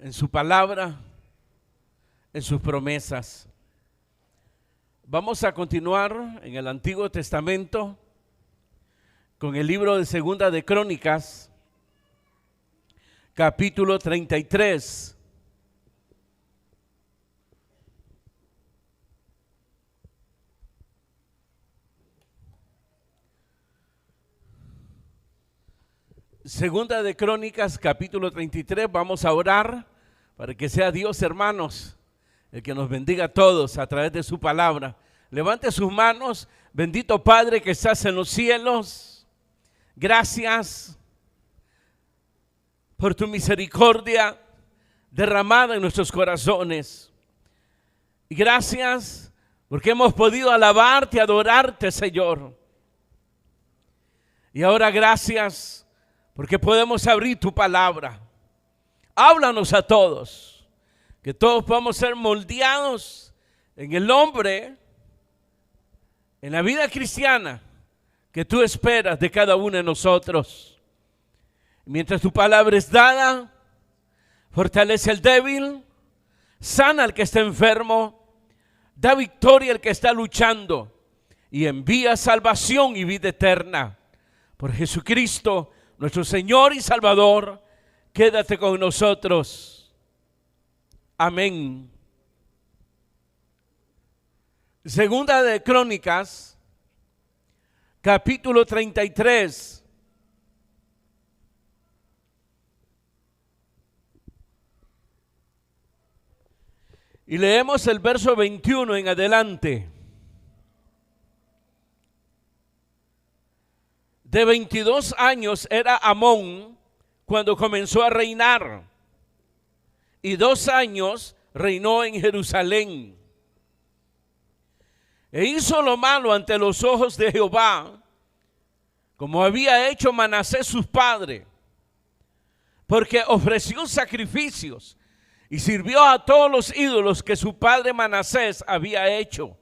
en su palabra, en sus promesas. Vamos a continuar en el Antiguo Testamento con el libro de Segunda de Crónicas, capítulo 33. Segunda de Crónicas, capítulo 33, vamos a orar para que sea Dios, hermanos, el que nos bendiga a todos a través de su palabra. Levante sus manos. Bendito Padre que estás en los cielos, gracias por tu misericordia derramada en nuestros corazones. Y gracias porque hemos podido alabarte, adorarte, Señor. Y ahora gracias porque podemos abrir tu palabra. Háblanos a todos, que todos podamos ser moldeados en el hombre, en la vida cristiana que tú esperas de cada uno de nosotros. Mientras tu palabra es dada, fortalece al débil, sana al que está enfermo, da victoria al que está luchando y envía salvación y vida eterna. Por Jesucristo, nuestro Señor y Salvador, quédate con nosotros. Amén. Segunda de Crónicas, capítulo 33. Y leemos el verso 21 en adelante. De 22 años era Amón cuando comenzó a reinar, y 2 años reinó en Jerusalén. E hizo lo malo ante los ojos de Jehová, como había hecho Manasés su padre, porque ofreció sacrificios y sirvió a todos los ídolos que su padre Manasés había hecho.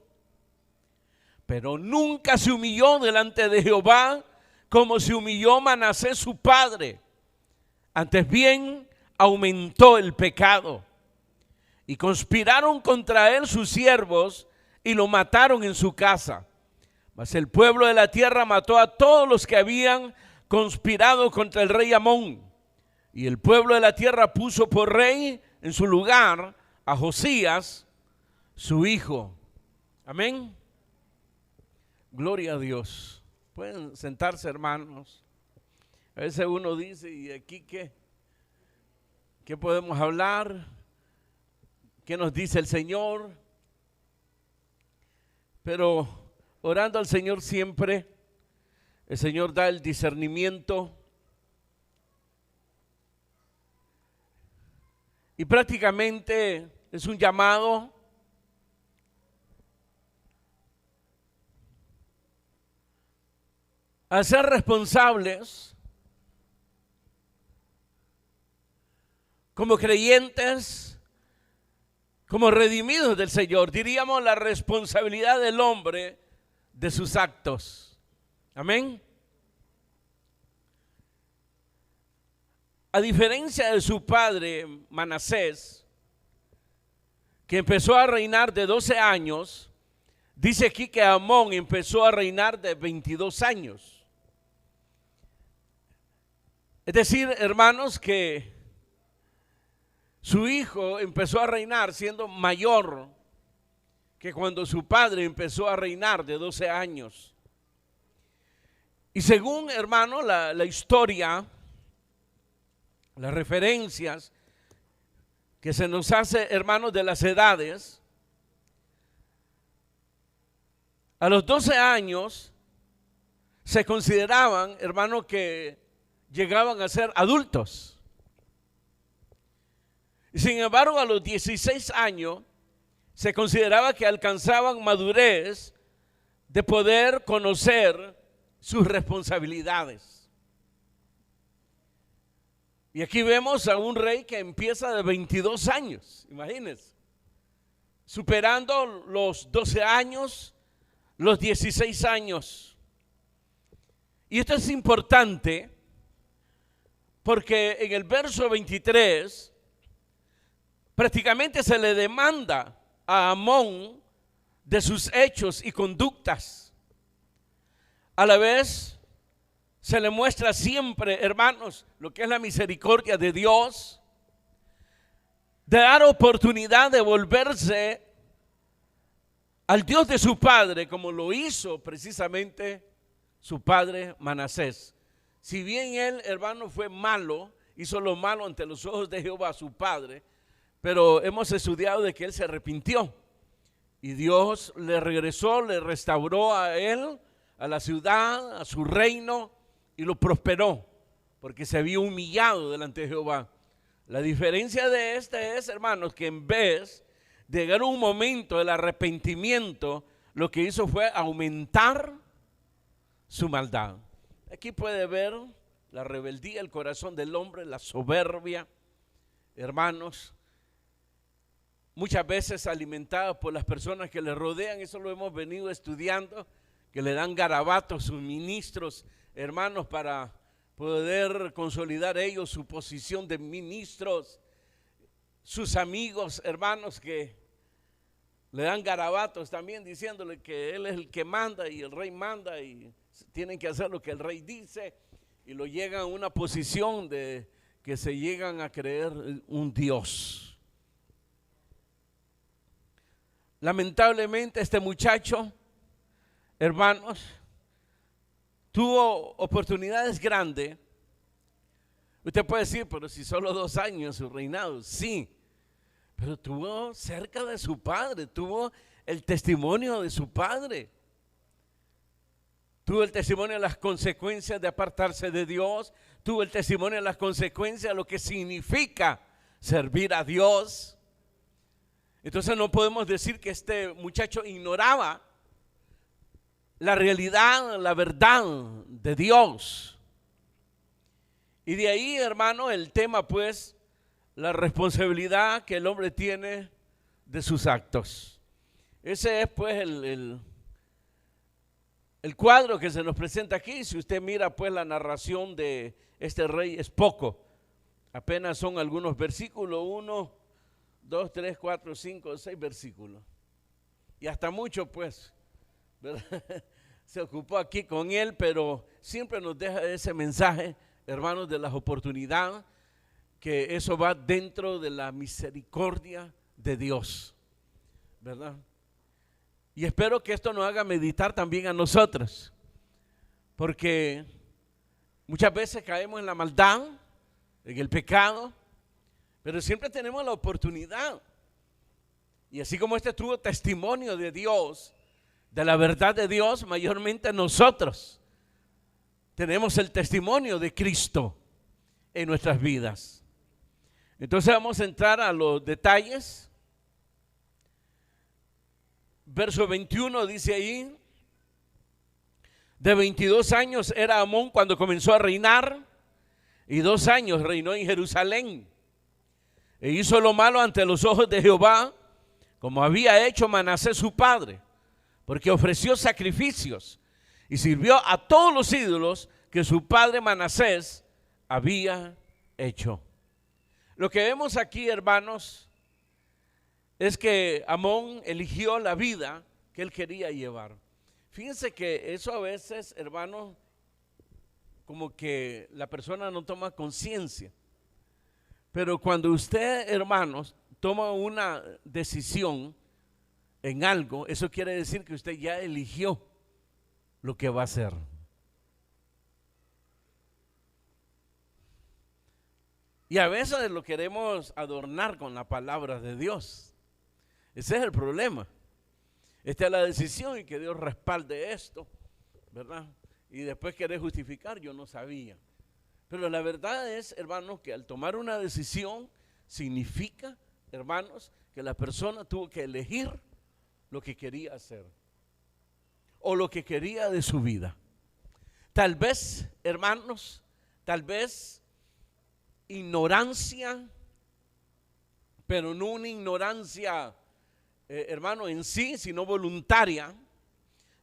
Pero nunca se humilló delante de Jehová como se humilló Manasés su padre. Antes bien aumentó el pecado. Y conspiraron contra él sus siervos y lo mataron en su casa. Mas el pueblo de la tierra mató a todos los que habían conspirado contra el rey Amón. Y el pueblo de la tierra puso por rey en su lugar a Josías, su hijo. Amén. Gloria a Dios. Pueden sentarse, hermanos. A veces uno dice, ¿y aquí qué? ¿Qué podemos hablar? ¿Qué nos dice el Señor? Pero orando al Señor siempre, el Señor da el discernimiento. Y prácticamente es un llamado a ser responsables como creyentes, como redimidos del Señor. Diríamos la responsabilidad del hombre de sus actos. Amén. A diferencia de su padre Manasés, que empezó a reinar de 12 años, dice aquí que Amón empezó a reinar de 22 años. Es decir, hermanos, que su hijo empezó a reinar siendo mayor que cuando su padre empezó a reinar de 12 años. Y según, hermano, la historia, las referencias que se nos hace, hermanos, de las edades, a los 12 años se consideraban, hermanos, que llegaban a ser adultos. Sin embargo, a los 16 años se consideraba que alcanzaban madurez de poder conocer sus responsabilidades. Y aquí vemos a un rey que empieza de 22 años, imagínense, superando los 12 años, los 16 años. Y esto es importante porque en el verso 23 prácticamente se le demanda a Amón de sus hechos y conductas. A la vez se le muestra siempre, hermanos, lo que es la misericordia de Dios, de dar oportunidad de volverse al Dios de su padre, como lo hizo precisamente su padre Manasés. Si bien él, hermano, fue malo, hizo lo malo ante los ojos de Jehová, su padre, pero hemos estudiado de que él se arrepintió y Dios le regresó, le restauró a él, a la ciudad, a su reino, y lo prosperó porque se había humillado delante de Jehová. La diferencia de este es, hermanos, que en vez de llegar un momento del arrepentimiento, lo que hizo fue aumentar su maldad. Aquí puede ver la rebeldía, el corazón del hombre, la soberbia, hermanos, muchas veces alimentada por las personas que le rodean. Eso lo hemos venido estudiando, que le dan garabatos, sus ministros, hermanos, para poder consolidar ellos su posición de ministros. Sus amigos, hermanos, que le dan garabatos también diciéndole que él es el que manda y el rey manda y tienen que hacer lo que el rey dice, y lo llegan a una posición de que se llegan a creer un Dios. Lamentablemente este muchacho, hermanos, tuvo oportunidades grandes. Usted puede decir, pero si solo 2 años su reinado, sí, pero tuvo cerca de su padre, tuvo el testimonio de su padre, tuvo el testimonio de las consecuencias de apartarse de Dios, tuvo el testimonio de las consecuencias de lo que significa servir a Dios. Entonces no podemos decir que este muchacho ignoraba la realidad, la verdad de Dios. Y de ahí, hermano, el tema, pues, la responsabilidad que el hombre tiene de sus actos. Ese es, pues, el cuadro que se nos presenta aquí. Si usted mira, pues, la narración de este rey es poco. Apenas son algunos versículos, 1, 2, 3, 4, 5, 6 versículos. Y hasta mucho, pues, ¿verdad? Se ocupó aquí con él, pero siempre nos deja ese mensaje, hermanos, de las oportunidades, que eso va dentro de la misericordia de Dios, ¿verdad? Y espero que esto nos haga meditar también a nosotros, porque muchas veces caemos en la maldad, en el pecado, pero siempre tenemos la oportunidad. Y así como este tuvo testimonio de Dios, de la verdad de Dios, mayormente nosotros tenemos el testimonio de Cristo en nuestras vidas. Entonces vamos a entrar a los detalles. Verso 21 dice ahí: de 22 años era Amón cuando comenzó a reinar, y 2 años reinó en Jerusalén. E hizo lo malo ante los ojos de Jehová, como había hecho Manasés su padre, porque ofreció sacrificios y sirvió a todos los ídolos que su padre Manasés había hecho. Lo que vemos aquí, hermanos, es que Amón eligió la vida que él quería llevar. Fíjense que eso a veces, hermanos, como que la persona no toma conciencia. Pero cuando usted, hermanos, toma una decisión en algo, eso quiere decir que usted ya eligió lo que va a hacer. Y a veces lo queremos adornar con la palabra de Dios. Ese es el problema. Esta es la decisión y que Dios respalde esto, ¿verdad? Y después querer justificar, yo no sabía. Pero la verdad es, hermanos, que al tomar una decisión significa, hermanos, que la persona tuvo que elegir lo que quería hacer o lo que quería de su vida. Tal vez, hermanos, tal vez ignorancia, pero no una ignorancia, hermano, en sí, sino voluntaria,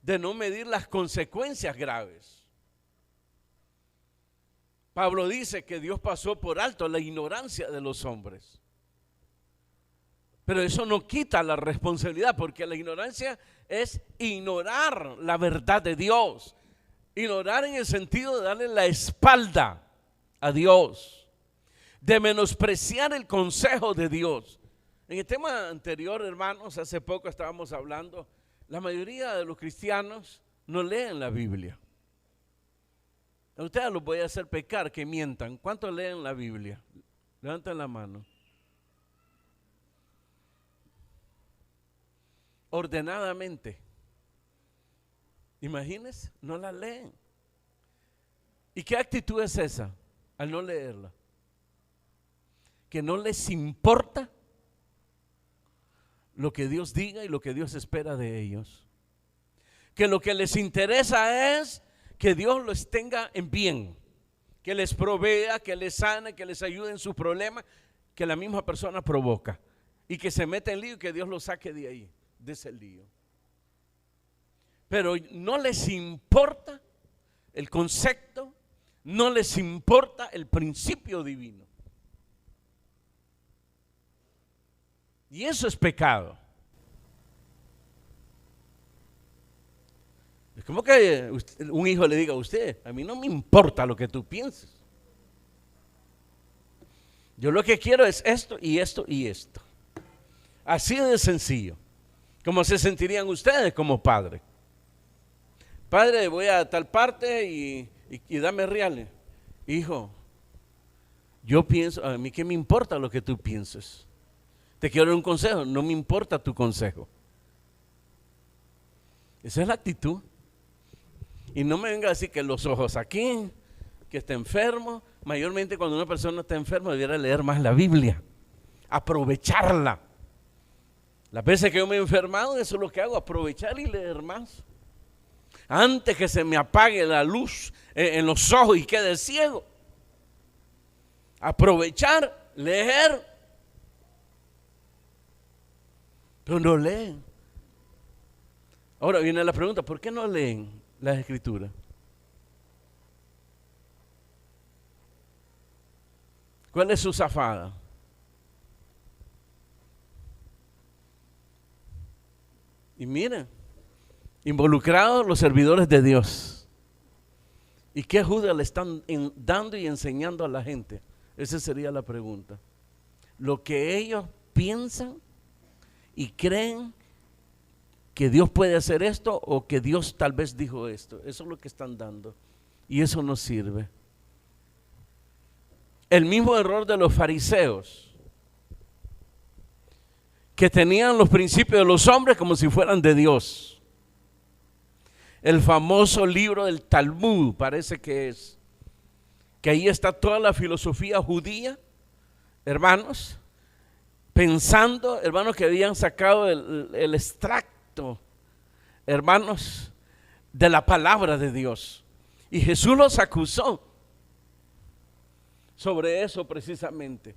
de no medir las consecuencias graves. Pablo dice que Dios pasó por alto la ignorancia de los hombres. Pero eso no quita la responsabilidad, porque la ignorancia es ignorar la verdad de Dios. Ignorar en el sentido de darle la espalda a Dios, de menospreciar el consejo de Dios. En el tema anterior, hermanos, hace poco estábamos hablando, la mayoría de los cristianos no leen la Biblia. A ustedes los voy a hacer pecar que mientan. ¿Cuántos leen la Biblia? Levanten la mano. Ordenadamente. Imagínense, no la leen. ¿Y qué actitud es esa al no leerla? Que no les importa lo que Dios diga y lo que Dios espera de ellos. Que lo que les interesa es que Dios los tenga en bien, que les provea, que les sane, que les ayude en sus problemas que la misma persona provoca, y que se meta en lío y que Dios los saque de ahí, de ese lío. Pero no les importa el concepto, no les importa el principio divino. Y eso es pecado. Es como que un hijo le diga a usted: a mí no me importa lo que tú pienses. Yo lo que quiero es esto y esto y esto. Así de sencillo. ¿Cómo se sentirían ustedes como padre? Padre, voy a tal parte y dame reales. Hijo, yo pienso, a mí qué me importa lo que tú pienses. Te quiero dar un consejo, no me importa tu consejo. Esa es la actitud. Y no me venga a decir que los ojos aquí, que está enfermo. Mayormente cuando una persona está enferma debiera leer más la Biblia, aprovecharla. Las veces que yo me he enfermado, eso es lo que hago, aprovechar y leer más. Antes que se me apague la luz en los ojos y quede ciego. Aprovechar, leer. Pero no leen. Ahora viene la pregunta: ¿por qué no leen las Escrituras? ¿Cuál es su zafada? Y miren, involucrados los servidores de Dios. ¿Y qué ayuda le están dando y enseñando a la gente? Esa sería la pregunta. Lo que ellos piensan y creen que Dios puede hacer esto, o que Dios tal vez dijo esto. Eso es lo que están dando. Y eso no sirve. El mismo error de los fariseos, que tenían los principios de los hombres como si fueran de Dios. El famoso libro del Talmud, parece que es, que ahí está toda la filosofía judía, hermanos, pensando, hermanos, que habían sacado el extracto, hermanos, de la palabra de Dios. Y Jesús los acusó sobre eso precisamente.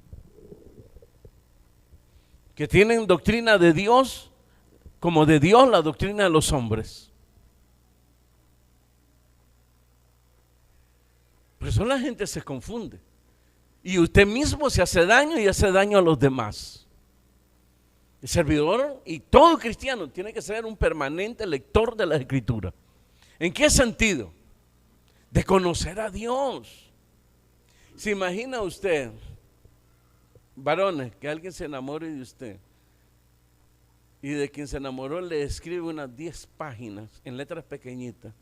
Que tienen doctrina de Dios como de Dios la doctrina de los hombres. Por eso la gente se confunde. Y usted mismo se hace daño y hace daño a los demás. El servidor y todo cristiano tiene que ser un permanente lector de la Escritura. ¿En qué sentido? De conocer a Dios. ¿Se imagina usted, varones, que alguien se enamore de usted y de quien se enamoró le escribe unas 10 páginas en letras pequeñitas?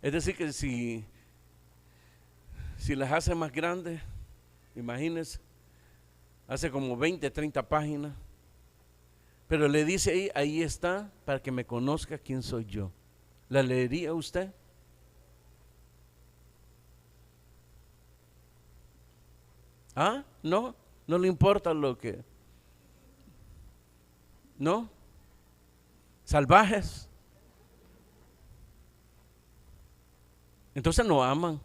Es decir, que si las hace más grandes, imagínense, hace como 20, 30 páginas, pero le dice ahí está, para que me conozca quién soy yo. ¿La leería usted? ¿Ah? ¿No? ¿No le importa lo que? ¿No? ¿Salvajes? Entonces no aman.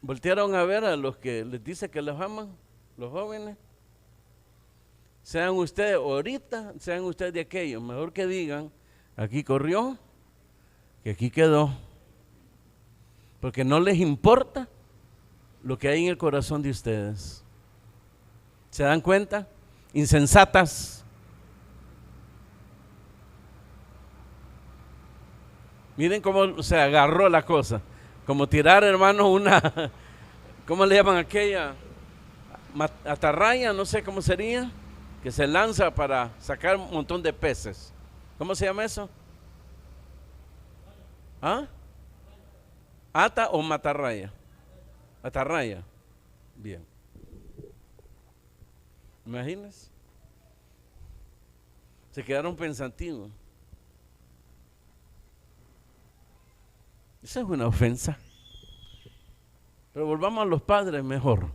Voltearon a ver a los que les dice que los aman, los jóvenes. Sean ustedes ahorita, sean ustedes de aquellos. Mejor que digan, aquí corrió, que aquí quedó. Porque no les importa lo que hay en el corazón de ustedes. ¿Se dan cuenta? Insensatas, Miren cómo se agarró la cosa. Como tirar, hermano, una, ¿cómo le llaman aquella? Atarraya, no sé cómo sería, que se lanza para sacar un montón de peces. ¿Cómo se llama eso? ¿Ah? ¿Ata o matarraya? Atarraya. Bien. Imagínense. Se quedaron pensativos. Esa es una ofensa. Pero volvamos a los padres mejor.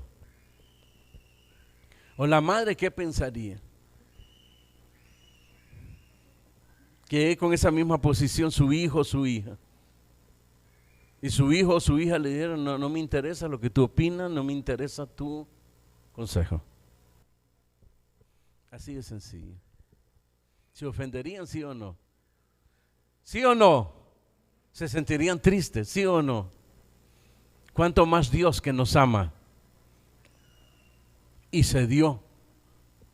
O la madre, ¿qué pensaría? Que con esa misma posición su hijo o su hija. Y su hijo o su hija le dijeron, no me interesa lo que tú opinas, no me interesa tu consejo. Así de sencillo. ¿Se ofenderían, sí o no? ¿Sí o no? ¿Se sentirían tristes, sí o no? ¿Cuánto más Dios que nos ama y se dio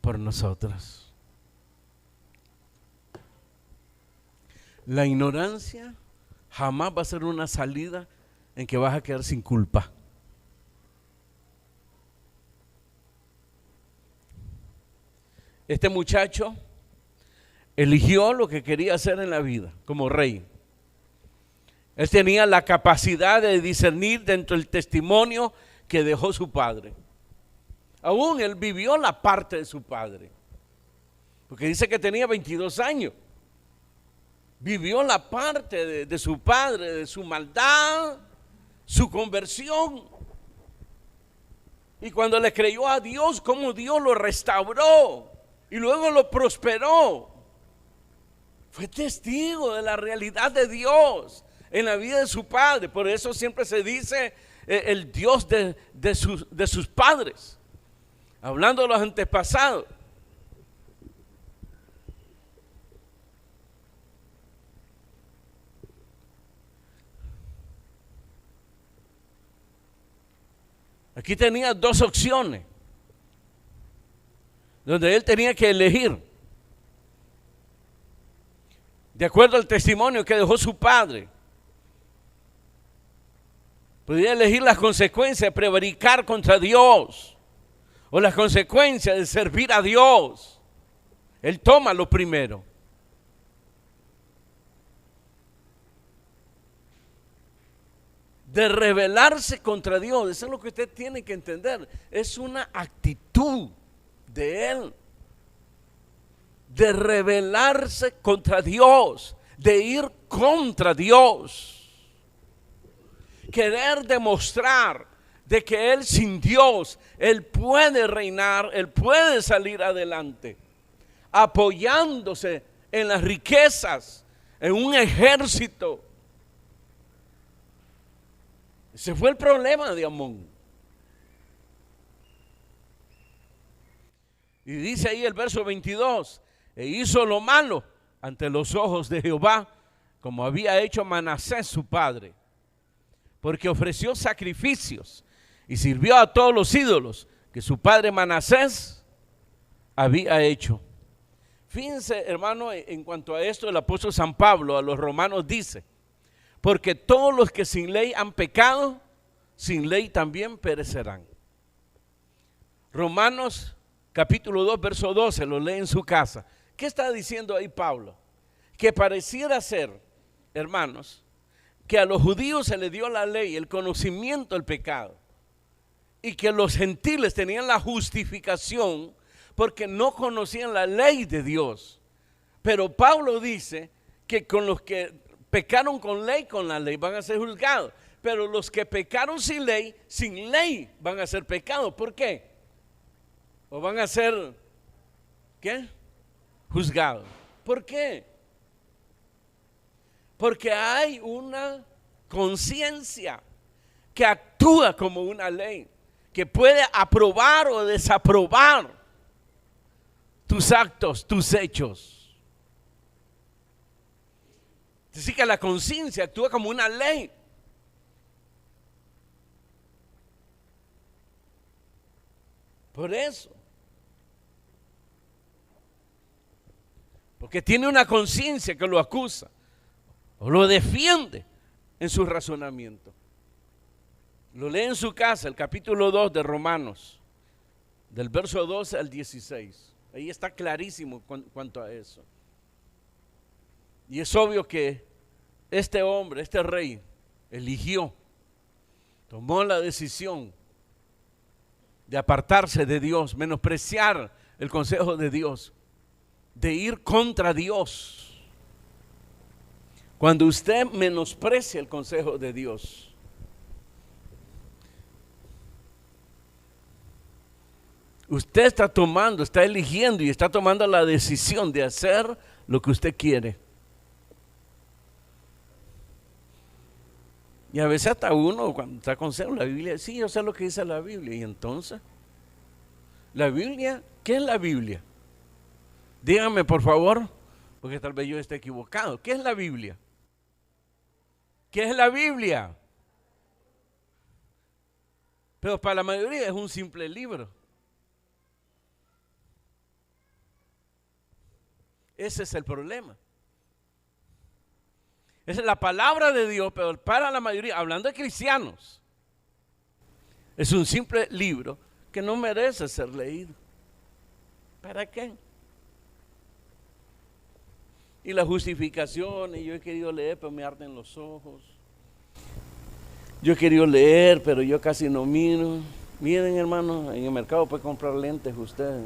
por nosotros? La ignorancia jamás va a ser una salida en que vas a quedar sin culpa. Este muchacho eligió lo que quería hacer en la vida como rey. Él tenía la capacidad de discernir dentro del testimonio que dejó su padre. Aún él vivió la parte de su padre, porque dice que tenía 22 años. Vivió la parte de su padre, de su maldad, su conversión. Y cuando le creyó a Dios, cómo Dios lo restauró y luego lo prosperó. Fue testigo de la realidad de Dios en la vida de su padre. Por eso siempre se dice el Dios de sus padres, hablando de los antepasados. Aquí tenía dos opciones, donde él tenía que elegir, de acuerdo al testimonio que dejó su padre. Podía elegir las consecuencias de prevaricar contra Dios o las consecuencias de servir a Dios. Él toma lo primero. De rebelarse contra Dios. Eso es lo que usted tiene que entender. Es una actitud de él. De rebelarse contra Dios. De ir contra Dios. Querer demostrar de que él sin Dios, él puede reinar, él puede salir adelante. Apoyándose en las riquezas, en un ejército. Ese fue el problema de Amón. Y dice ahí el verso 22, e hizo lo malo ante los ojos de Jehová, como había hecho Manasés su padre, porque ofreció sacrificios y sirvió a todos los ídolos que su padre Manasés había hecho. Fíjense, hermano, en cuanto a esto, el apóstol San Pablo a los romanos dice, porque todos los que sin ley han pecado, sin ley también perecerán. Romanos capítulo 2, verso 12, lo lee en su casa. ¿Qué está diciendo ahí Pablo? Que pareciera ser, hermanos, que a los judíos se les dio la ley, el conocimiento del pecado, y que los gentiles tenían la justificación porque no conocían la ley de Dios. Pero Pablo dice que con los que pecaron con la ley van a ser juzgados. Pero los que pecaron sin ley van a ser pecados. ¿Por qué? ¿O van a ser, qué? Juzgados. ¿Por qué? Porque hay una conciencia que actúa como una ley, que puede aprobar o desaprobar tus actos, tus hechos. Así que la conciencia actúa como una ley. Por eso. Porque tiene una conciencia que lo acusa. o lo defiende en su razonamiento. Lo lee en su casa, el capítulo 2 de Romanos, del verso 12 al 16. Ahí está clarísimo cuanto a eso. Y es obvio que este hombre, este rey, eligió, tomó la decisión de apartarse de Dios, menospreciar el consejo de Dios, de ir contra Dios. Cuando usted menosprecia el consejo de Dios, usted está eligiendo y está tomando la decisión de hacer lo que usted quiere. Y a veces hasta uno cuando está con la Biblia, sí, yo sé lo que dice la Biblia. Y entonces, ¿la Biblia? ¿Qué es la Biblia? Díganme por favor, porque tal vez yo esté equivocado. ¿Qué es la Biblia? ¿Qué es la Biblia? Pero para la mayoría es un simple libro. Ese es el problema. Esa es la palabra de Dios, pero para la mayoría, hablando de cristianos, es un simple libro que no merece ser leído. ¿Para qué? Y las justificaciones, yo he querido leer, pero me arden los ojos. Yo he querido leer, pero yo casi no miro. Miren, hermano, en el mercado puede comprar lentes usted.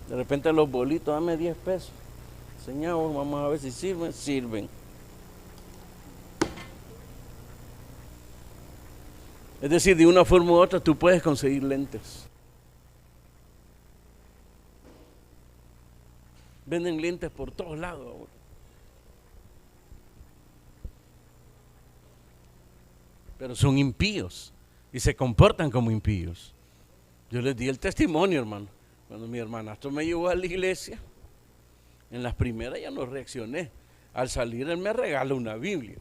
De repente los bolitos, dame 10 pesos. Señor, vamos a ver si sirven. Sirven. Es decir, de una forma u otra tú puedes conseguir lentes. Venden lentes por todos lados ahora. Pero son impíos y se comportan como impíos. Yo les di el testimonio, hermano. Cuando mi hermanastro me llevó a la iglesia, en las primeras ya no reaccioné. Al salir él me regala una Biblia.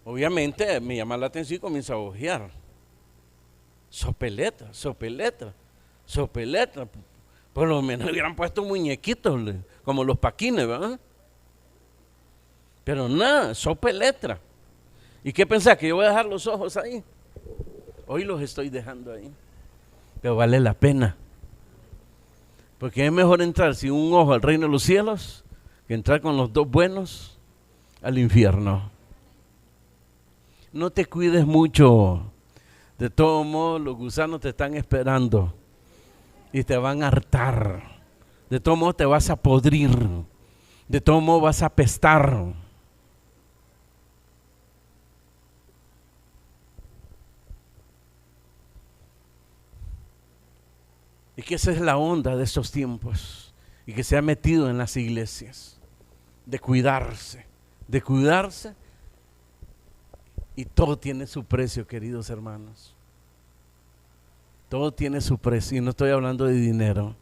Obviamente me llama la atención y comienza a ojear. Sopeleta, sopeleta, sopeleta. Por lo menos hubieran puesto muñequitos, como los paquines, ¿verdad? Pero nada, sopeleta. ¿Y qué pensás? ¿Que yo voy a dejar los ojos ahí? Hoy los estoy dejando ahí. Pero vale la pena. Porque es mejor entrar sin un ojo al reino de los cielos que entrar con los dos buenos al infierno. No te cuides mucho. De todo modo, los gusanos te están esperando y te van a hartar. De todo modo, te vas a podrir. De todo modo, vas a apestar. Y que esa es la onda de estos tiempos y que se ha metido en las iglesias, de cuidarse y todo tiene su precio, queridos hermanos. Todo tiene su precio y no estoy hablando de dinero.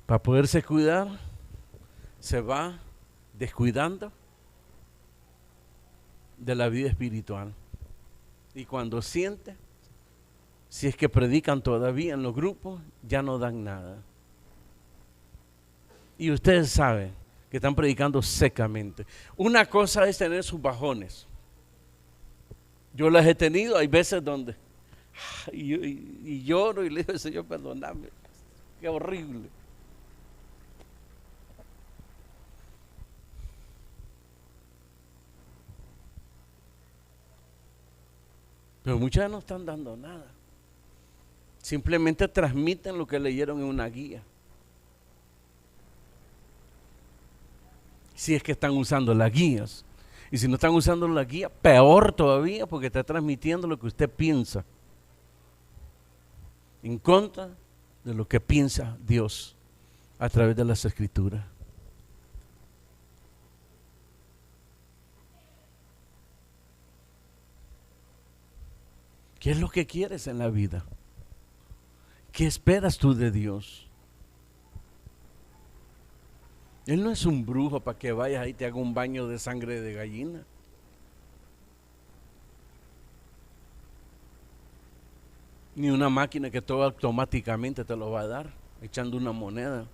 Para poderse cuidar, se va descuidando de la vida espiritual. Y cuando siente, si es que predican todavía en los grupos, ya no dan nada. Y ustedes saben que están predicando secamente. Una cosa es tener sus bajones. Yo las he tenido, hay veces donde y lloro y le digo, Señor, perdóname, qué horrible. Pero muchas no están dando nada. Simplemente transmiten lo que leyeron en una guía. Si es que están usando las guías. Y si no están usando la guía, peor todavía, porque está transmitiendo lo que usted piensa. En contra de lo que piensa Dios a través de las Escrituras. ¿Qué es lo que quieres en la vida? ¿Qué esperas tú de Dios? Él no es un brujo para que vayas ahí y te haga un baño de sangre de gallina. Ni una máquina que todo automáticamente te lo va a dar, echando una moneda.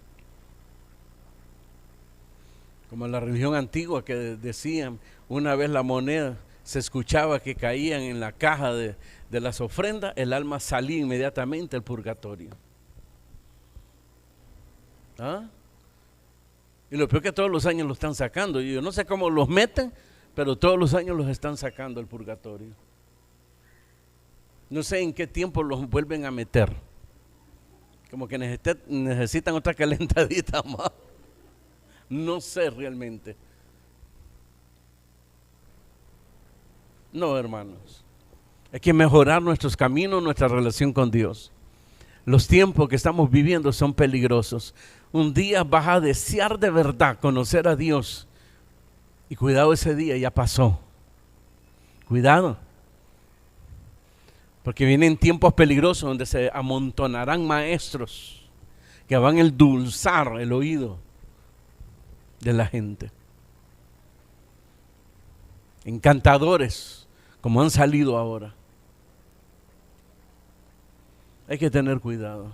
Como la religión antigua que decían, una vez la moneda se escuchaba que caían en la caja de las ofrendas, el alma salía inmediatamente del purgatorio. ¿Ah? Y lo peor que todos los años lo están sacando. Yo no sé cómo los meten, pero todos los años los están sacando del purgatorio. No sé en qué tiempo los vuelven a meter. Como que necesitan otra calentadita más. No sé realmente. No, hermanos. Hay que mejorar nuestros caminos, nuestra relación con Dios. Los tiempos que estamos viviendo son peligrosos. Un día vas a desear de verdad conocer a Dios. Y cuidado, ese día ya pasó. Cuidado. Porque vienen tiempos peligrosos donde se amontonarán maestros que van a endulzar el oído de la gente. Encantadores, como han salido ahora. Hay que tener cuidado.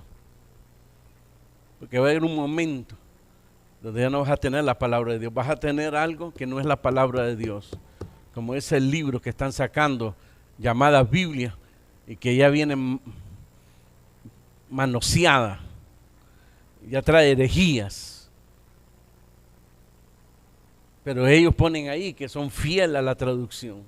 Porque va a haber un momento donde ya no vas a tener la palabra de Dios. Vas a tener algo que no es la palabra de Dios. Como ese libro que están sacando, llamada Biblia, y que ya viene manoseada. Ya trae herejías. Pero ellos ponen ahí que son fieles a la traducción.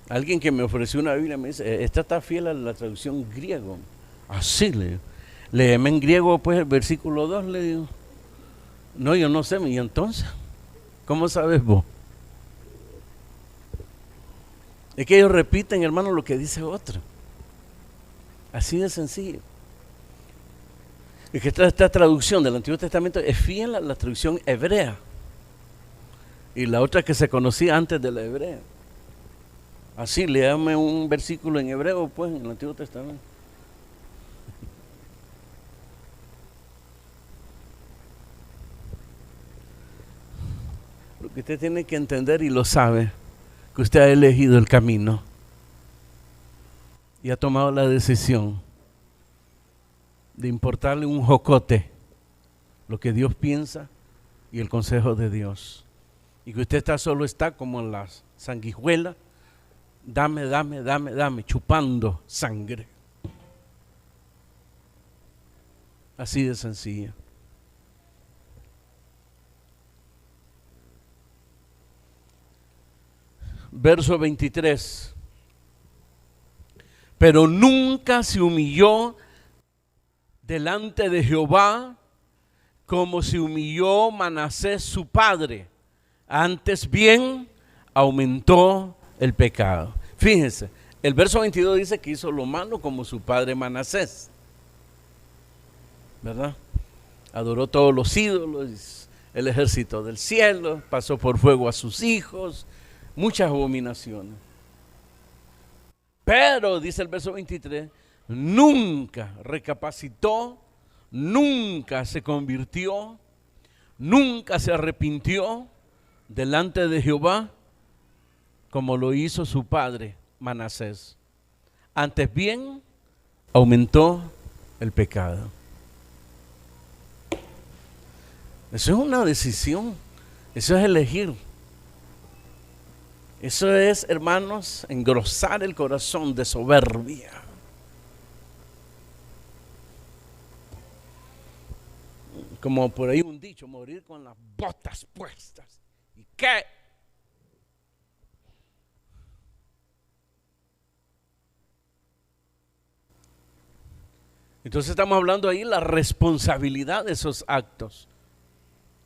Alguien que me ofreció una Biblia me dice, esta está fiel a la traducción griego. Así le digo. Léeme en griego pues el versículo 2, le digo. No, yo no sé, y entonces, ¿cómo sabes vos? Es que ellos repiten, hermano, lo que dice otro. Así de sencillo. Es que esta traducción del Antiguo Testamento es fiel a la traducción hebrea. Y la otra que se conocía antes de la hebrea. Así, léame un versículo en hebreo, pues, en el Antiguo Testamento. Lo que usted tiene que entender y lo sabe, que usted ha elegido el camino y ha tomado la decisión de importarle un jocote lo que Dios piensa y el consejo de Dios. Y que usted solo está como en las sanguijuelas, dame, chupando sangre. Así de sencilla. Verso 23. Pero nunca se humilló delante de Jehová como se humilló Manasés su padre. Antes bien aumentó el pecado. Fíjense, el verso 22 dice que hizo lo malo como su padre Manasés, ¿verdad? Adoró todos los ídolos, el ejército del cielo, pasó por fuego a sus hijos, muchas abominaciones. Pero, dice el verso 23, nunca recapacitó, nunca se convirtió, nunca se arrepintió delante de Jehová como lo hizo su padre Manasés. Antes bien, aumentó el pecado. Eso es una decisión, eso es elegir. Eso es, hermanos, engrosar el corazón de soberbia. Como por ahí un dicho, morir con las botas puestas. ¿Y qué? Entonces estamos hablando ahí de la responsabilidad de esos actos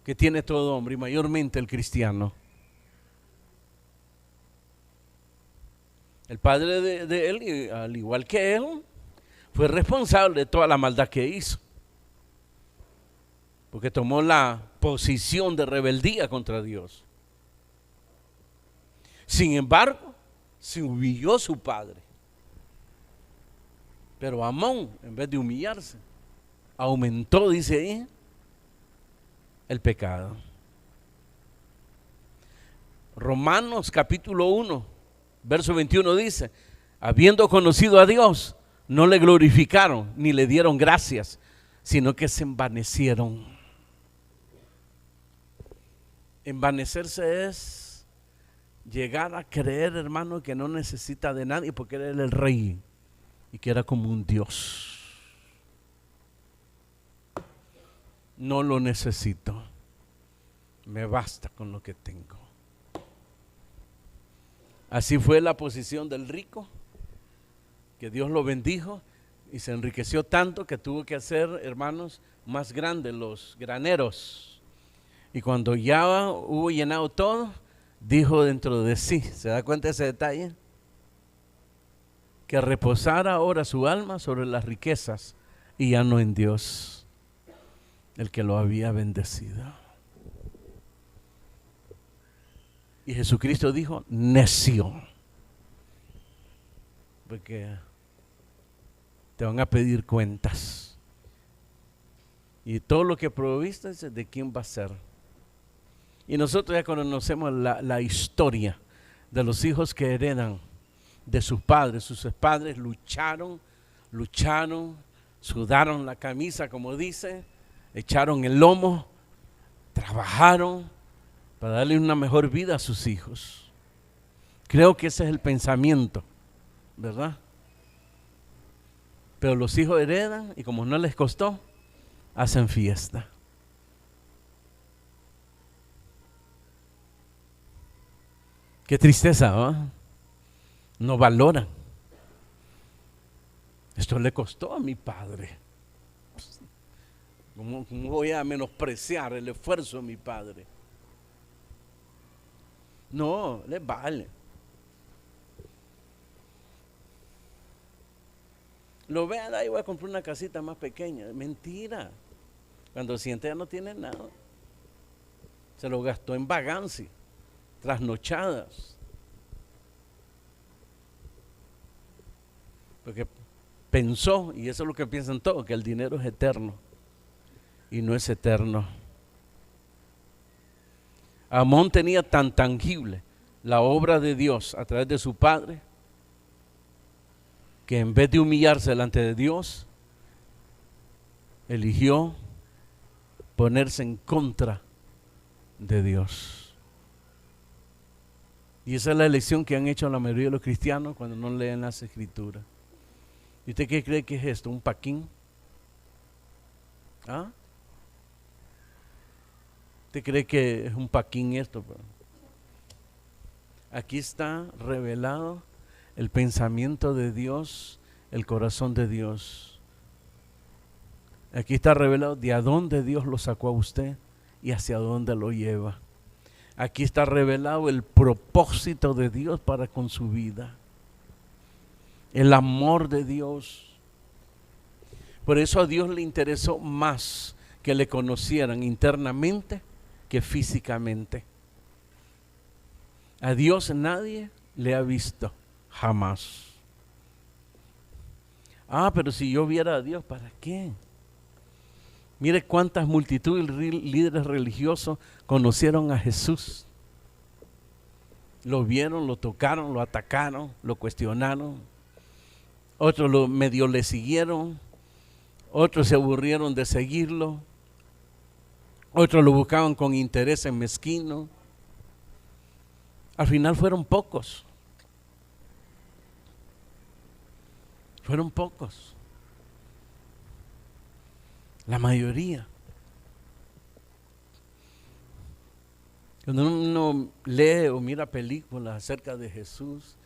que tiene todo hombre y mayormente el cristiano. El padre de él, al igual que él, fue responsable de toda la maldad que hizo. Porque tomó la posición de rebeldía contra Dios. Sin embargo, se humilló su padre. Pero Amón, en vez de humillarse, aumentó, dice ahí, el pecado. Romanos capítulo 1, verso 21 dice, habiendo conocido a Dios, no le glorificaron ni le dieron gracias, sino que se envanecieron. Envanecerse es llegar a creer, hermano, que no necesita de nadie porque era el rey y que era como un Dios. No lo necesito, me basta con lo que tengo. Así fue la posición del rico, que Dios lo bendijo y se enriqueció tanto que tuvo que hacer, hermanos, más grandes los graneros. Y cuando ya hubo llenado todo, dijo dentro de sí, ¿se da cuenta de ese detalle? Que reposara ahora su alma sobre las riquezas y ya no en Dios, el que lo había bendecido. Y Jesucristo dijo, necio, porque te van a pedir cuentas. Y todo lo que proviste, ¿de quién va a ser? Y nosotros ya conocemos la historia de los hijos que heredan de sus padres. Sus padres lucharon, sudaron la camisa, como dice, echaron el lomo, trabajaron para darle una mejor vida a sus hijos. Creo que ese es el pensamiento, ¿verdad? Pero los hijos heredan y como no les costó, hacen fiesta. Qué tristeza, ¿no? No valoran. Esto le costó a mi padre. ¿Cómo voy a menospreciar el esfuerzo de mi padre? No, les vale. Lo vean, ahí voy a comprar una casita más pequeña. Mentira. Cuando siente ya no tiene nada. Se lo gastó en vagancia, trasnochadas. Porque pensó, y eso es lo que piensan todos, que el dinero es eterno. Y no es eterno. Amón tenía tan tangible la obra de Dios a través de su padre, que en vez de humillarse delante de Dios, eligió ponerse en contra de Dios. Y esa es la elección que han hecho la mayoría de los cristianos cuando no leen las Escrituras. ¿Y usted qué cree que es esto? ¿Un paquín? ¿Ah? ¿Usted cree que es un paquín esto? Aquí está revelado el pensamiento de Dios, el corazón de Dios. Aquí está revelado de a dónde Dios lo sacó a usted y hacia dónde lo lleva. Aquí está revelado el propósito de Dios para con su vida. El amor de Dios. Por eso a Dios le interesó más que le conocieran internamente que físicamente. A Dios nadie le ha visto, jamás. Pero si yo viera a Dios, ¿para qué? Mire cuántas multitudes de líderes religiosos conocieron a Jesús. Lo vieron, lo tocaron, lo atacaron, lo cuestionaron. Otros medio le siguieron. Otros se aburrieron de seguirlo. Otros lo buscaban con intereses mezquinos. Al final fueron pocos. Fueron pocos. La mayoría. Cuando uno lee o mira películas acerca de Jesús,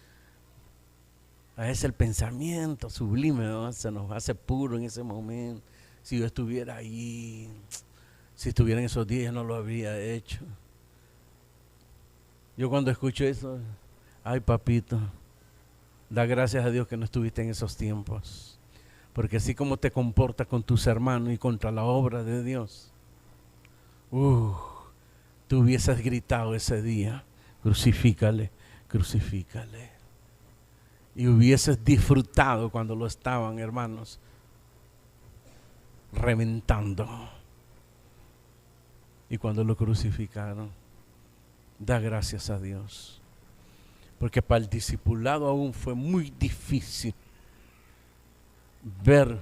a veces el pensamiento sublime, ¿no?, se nos hace puro en ese momento. Si yo estuviera ahí, si estuviera en esos días, no lo habría hecho. Yo cuando escucho eso, ay papito, da gracias a Dios que no estuviste en esos tiempos. Porque así como te comportas con tus hermanos y contra la obra de Dios, tú hubieses gritado ese día, crucifícale, crucifícale. Y hubieses disfrutado cuando lo estaban, hermanos, reventando. Y cuando lo crucificaron, da gracias a Dios. Porque para el discipulado aún fue muy difícil. ver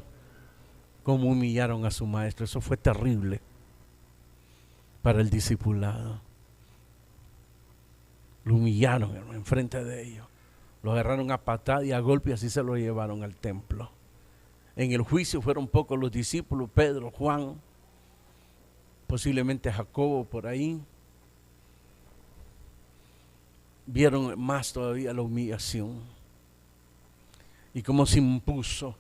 cómo humillaron a su maestro. Eso fue terrible para el discipulado. Lo humillaron, hermano, enfrente de ellos. Lo agarraron a patada y a golpe y así se lo llevaron al templo. En el juicio fueron pocos los discípulos, Pedro, Juan, posiblemente Jacobo por ahí. Vieron más todavía la humillación y cómo se impuso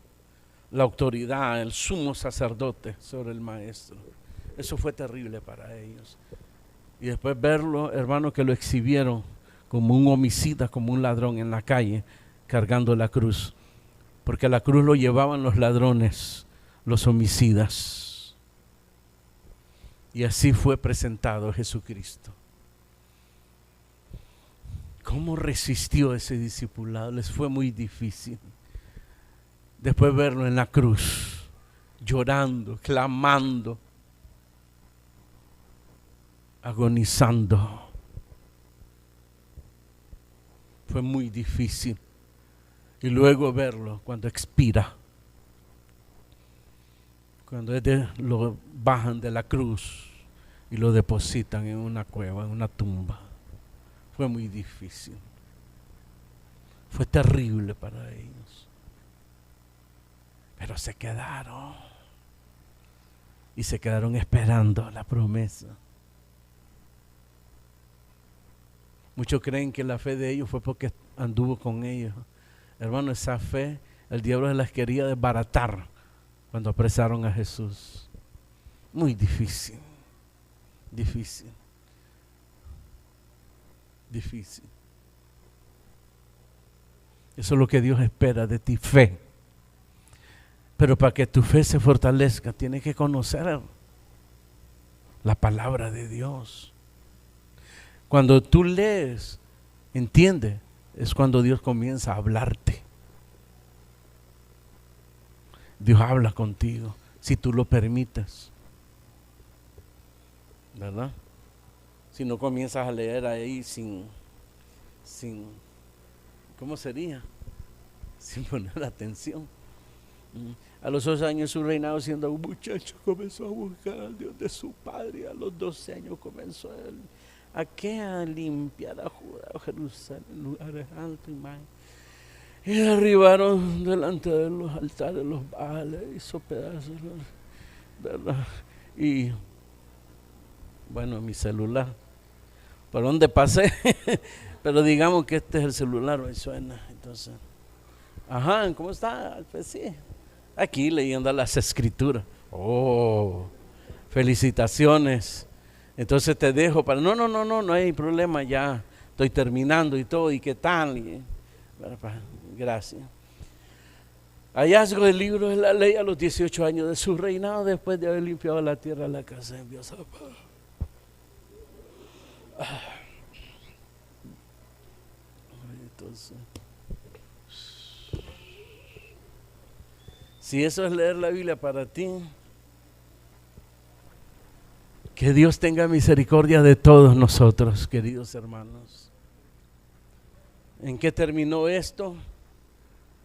la autoridad, el sumo sacerdote sobre el maestro. Eso fue terrible para ellos. Y después verlo, hermano, que lo exhibieron como un homicida, como un ladrón en la calle, cargando la cruz. Porque la cruz lo llevaban los ladrones, los homicidas. Y así fue presentado Jesucristo. ¿Cómo resistió ese discipulado? Les fue muy difícil. Después verlo en la cruz, llorando, clamando, agonizando. Fue muy difícil. Y luego verlo cuando expira. Cuando lo bajan de la cruz y lo depositan en una cueva, en una tumba. Fue muy difícil. Fue terrible para ellos. Pero se quedaron. Y se quedaron esperando la promesa. Muchos creen que la fe de ellos fue porque anduvo con ellos. Hermano, esa fe, el diablo las quería desbaratar cuando apresaron a Jesús. Muy difícil. Difícil. Difícil. Eso es lo que Dios espera de ti, fe. Pero para que tu fe se fortalezca, tienes que conocer la palabra de Dios. Cuando tú lees, entiende, es cuando Dios comienza a hablarte. Dios habla contigo, si tú lo permites, ¿verdad? Si no comienzas a leer ahí sin ¿cómo sería? Sin poner atención. A los 11 años de su reinado, siendo un muchacho, comenzó a buscar al Dios de su padre. A los 12 años comenzó él a limpiar a Judá, a Jerusalén, lugares altos y más. Y arribaron delante de los altares, los baales, hizo pedazos, ¿verdad? Y bueno, mi celular, ¿por dónde pasé? Pero digamos que este es el celular, hoy suena. Entonces, ajá, ¿cómo está? Pues sí, aquí leyendo las escrituras. Oh, felicitaciones. Entonces te dejo para, no hay problema, ya estoy terminando y todo, ¿y qué tal? Y, gracias. Hallazgo del libro de la ley a los 18 años de su reinado, después de haber limpiado la tierra, la casa de Dios. Entonces, si eso es leer la Biblia para ti, que Dios tenga misericordia de todos nosotros, queridos hermanos. ¿En qué terminó esto?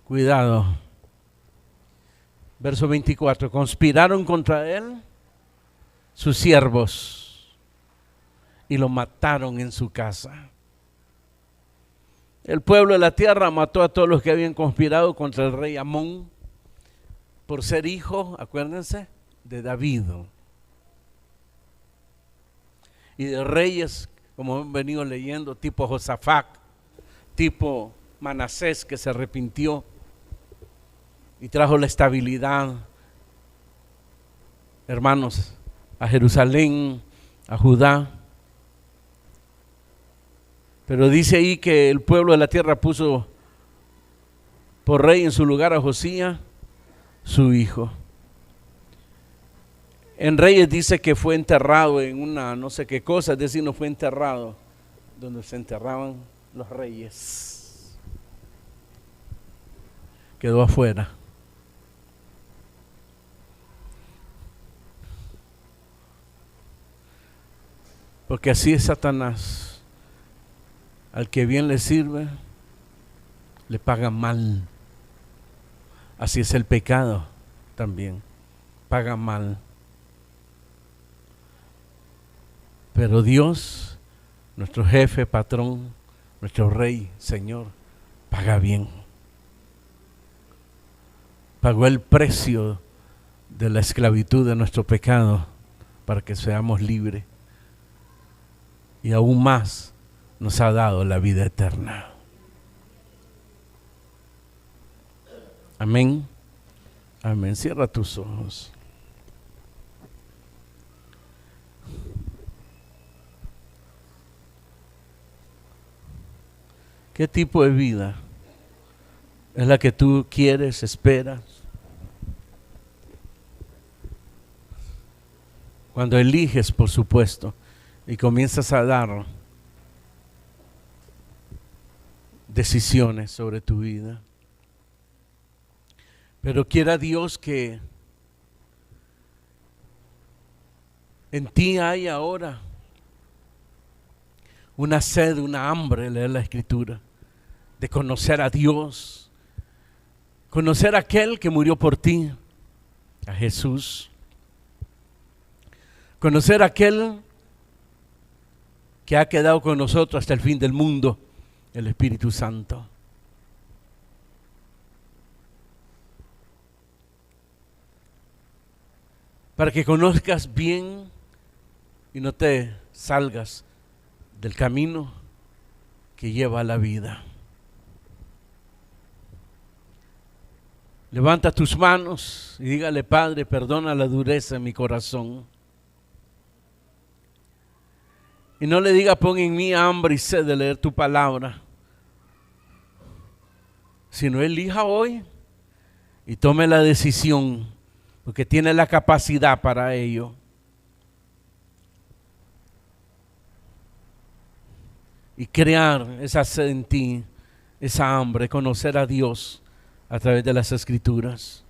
Cuidado. Verso 24. Conspiraron contra él sus siervos y lo mataron en su casa. El pueblo de la tierra mató a todos los que habían conspirado contra el rey Amón por ser hijo, acuérdense, de David. Y de reyes, como hemos venido leyendo, tipo Josafat, tipo Manasés, que se arrepintió y trajo la estabilidad, hermanos, a Jerusalén, a Judá. Pero dice ahí que el pueblo de la tierra puso por rey en su lugar a Josías, su hijo. En Reyes dice que fue enterrado en una no sé qué cosa, es decir, no fue enterrado donde se enterraban los reyes. Quedó afuera. Porque así es Satanás. Al que bien le sirve, le paga mal. Así es el pecado también. Paga mal. Pero Dios, nuestro jefe, patrón, nuestro rey, Señor, paga bien. Pagó el precio de la esclavitud de nuestro pecado para que seamos libres. Y aún más nos ha dado la vida eterna. Amén. Amén. Cierra tus ojos. ¿Qué tipo de vida es la que tú quieres, esperas? Cuando eliges, por supuesto, y comienzas a dar decisiones sobre tu vida. Pero quiera Dios que en ti hay ahora una sed, una hambre, leer la Escritura, de conocer a Dios, conocer a aquel que murió por ti, a Jesús, conocer a aquel que ha quedado con nosotros hasta el fin del mundo, el Espíritu Santo. Para que conozcas bien y no te salgas del camino que lleva a la vida. Levanta tus manos y dígale: Padre, perdona la dureza en mi corazón. Y no le diga: pon en mí hambre y sed de leer tu palabra. Sino elija hoy y tome la decisión, porque tiene la capacidad para ello. Y crear esa sed en ti, esa hambre, conocer a Dios a través de las Escrituras.